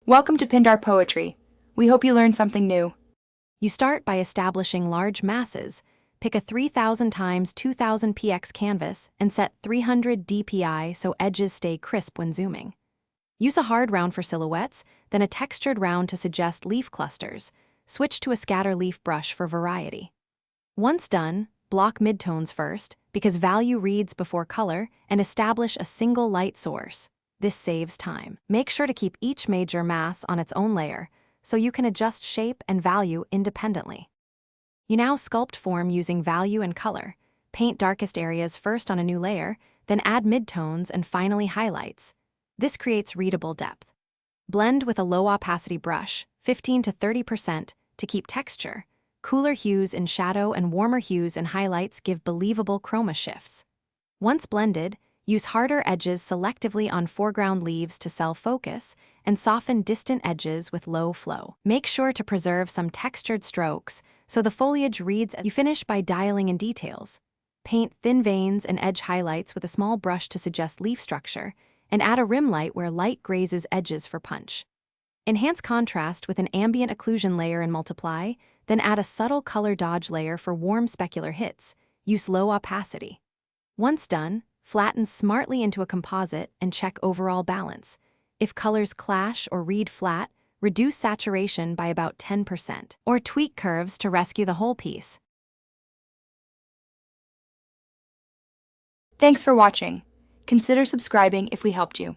Welcome to Pindar Poetry. We hope you learned something new. You start by establishing large masses. Pick a 3000 times 2000 px canvas and set 300 dpi so edges stay crisp when zooming. Use a hard round for silhouettes, then a textured round to suggest leaf clusters. Switch to a scatter leaf brush for variety. Once done, block midtones first, because value reads before color, and establish a single light source. This saves time. Make sure to keep each major mass on its own layer, so you can adjust shape and value independently. You now sculpt form using value and color. Paint darkest areas first on a new layer, then add midtones and finally highlights. This creates readable depth. Blend with a low opacity brush, 15 to 30%, to keep texture. Cooler hues in shadow and warmer hues in highlights give believable chroma shifts. Once blended, use harder edges selectively on foreground leaves to sell focus and soften distant edges with low flow. Make sure to preserve some textured strokes so the foliage reads as you finish by dialing in details. Paint thin veins and edge highlights with a small brush to suggest leaf structure, and add a rim light where light grazes edges for punch. Enhance contrast with an ambient occlusion layer and multiply, then add a subtle color dodge layer for warm specular hits. Use low opacity. Once done, flatten smartly into a composite and check overall balance. If colors clash or read flat, reduce saturation by about 10%, or tweak curves to rescue the whole piece. Thanks for watching. Consider subscribing if we helped you.